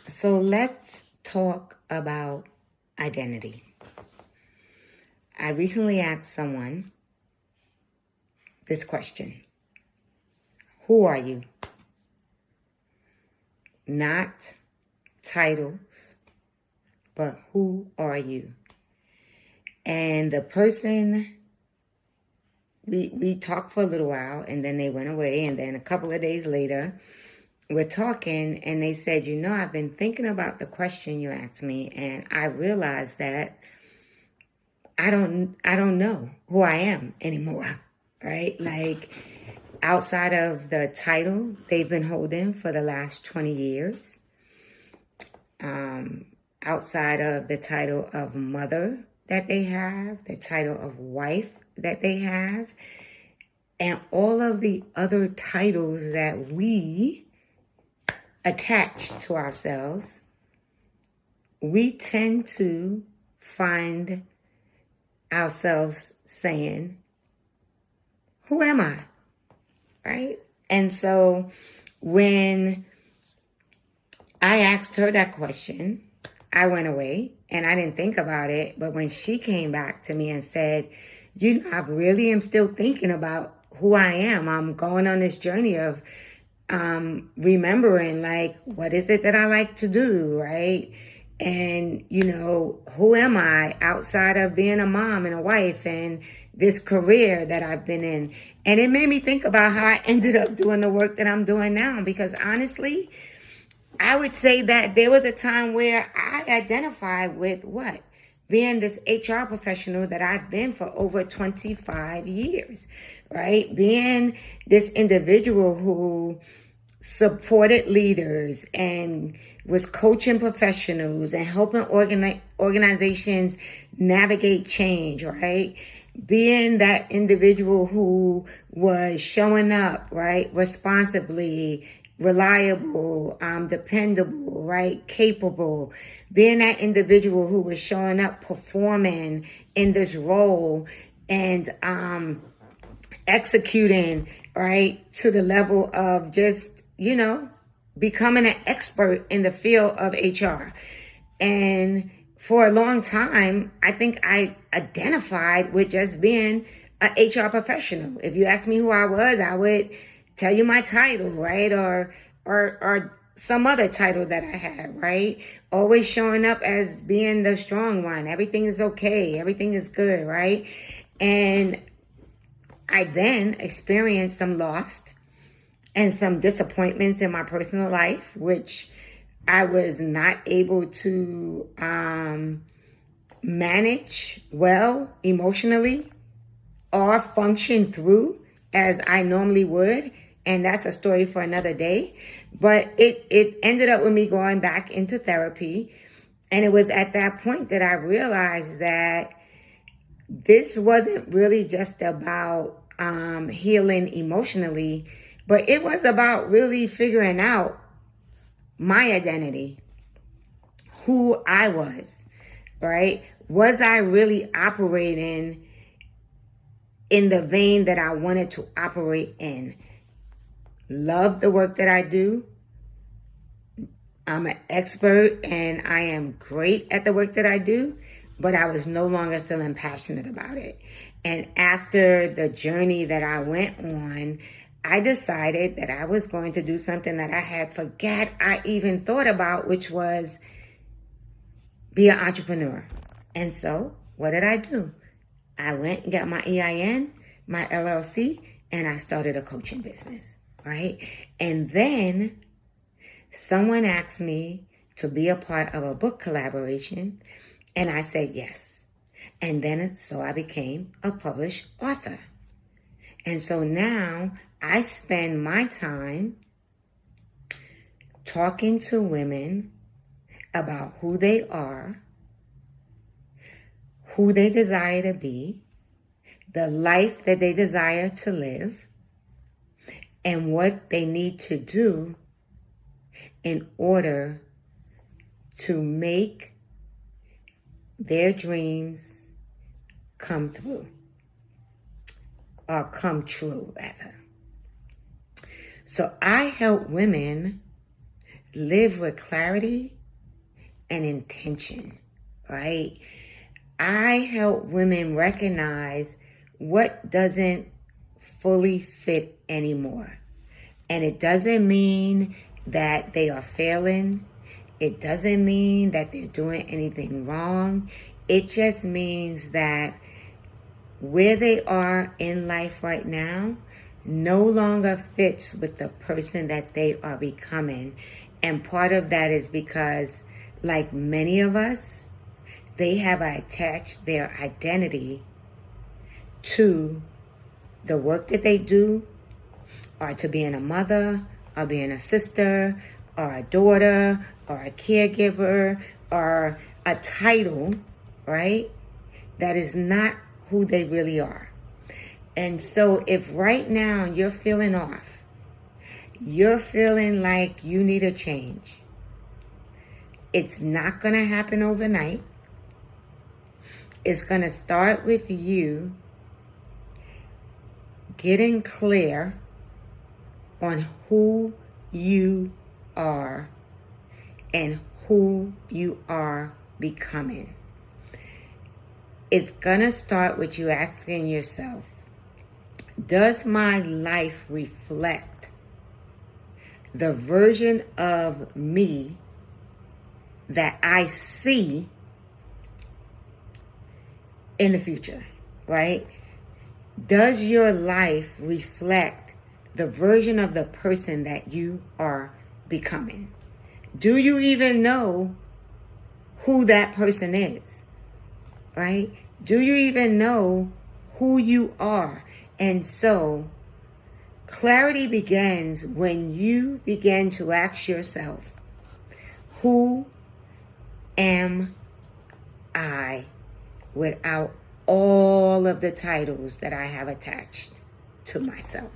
So let's talk about identity. I recently asked someone this question. Who are you? Not titles, but who are you? And the person, we talked for a little while, and then they went away, and then a couple of days later, we're talking, and they said, I've been thinking about the question you asked me, and I realized that I don't know who I am anymore, right? Like, outside of the title they've been holding for the last 20 years, outside of the title of mother that they have, the title of wife that they have, and all of the other titles that we attach to ourselves, we tend to find ourselves saying, who am I? Right? And so when I asked her that question, I went away and I didn't think about it. But when she came back to me and said, I really am still thinking about who I am. I'm going on this journey of remembering, like, what is it that I like to do, right? And, who am I outside of being a mom and a wife and this career that I've been in? And it made me think about how I ended up doing the work that I'm doing now. Because honestly, I would say that there was a time where I identified with what? Being this HR professional that I've been for over 25 years, right? Being this individual who supported leaders and was coaching professionals and helping organizations navigate change, right? Being that individual who was showing up, right? Responsibly, reliable, dependable, right? Capable. Being that individual who was showing up, performing in this role and executing, right? To the level of just, becoming an expert in the field of HR. And for a long time, I think I identified with just being an HR professional. If you asked me who I was, I would tell you my title, right? Or some other title that I had, right? Always showing up as being the strong one. Everything is okay. Everything is good, right? And I then experienced some loss and some disappointments in my personal life, which I was not able to manage well emotionally or function through as I normally would. And that's a story for another day. But it ended up with me going back into therapy. And it was at that point that I realized that this wasn't really just about healing emotionally, but it was about really figuring out my identity, who I was, right? Was I really operating in the vein that I wanted to operate in? Love the work that I do. I'm an expert and I am great at the work that I do, but I was no longer feeling passionate about it. And after the journey that I went on, I decided that I was going to do something that I had forgot I even thought about, which was be an entrepreneur. And so what did I do? I went and got my EIN, my LLC, and I started a coaching business, right? And then someone asked me to be a part of a book collaboration, and I said yes. And then so I became a published author. And so now I spend my time talking to women about who they are, who they desire to be, the life that they desire to live, and what they need to do in order to make their dreams come through, or come true, rather. So I help women live with clarity and intention, right? I help women recognize what doesn't fully fit anymore. And it doesn't mean that they are failing. It doesn't mean that they're doing anything wrong. It just means that where they are in life right now no longer fits with the person that they are becoming. And part of that is because, like many of us, they have attached their identity to the work that they do, or to being a mother, or being a sister, or a daughter, or a caregiver, or a title, right? That is not who they really are. And so if right now you're feeling off, you're feeling like you need a change, it's not going to happen overnight. It's going to start with you getting clear on who you are and who you are becoming. It's going to start with you asking yourself, does my life reflect the version of me that I see in the future, right? Does your life reflect the version of the person that you are becoming? Do you even know who that person is, right? Do you even know who you are? And so clarity begins when you begin to ask yourself, who am I without all of the titles that I have attached to myself?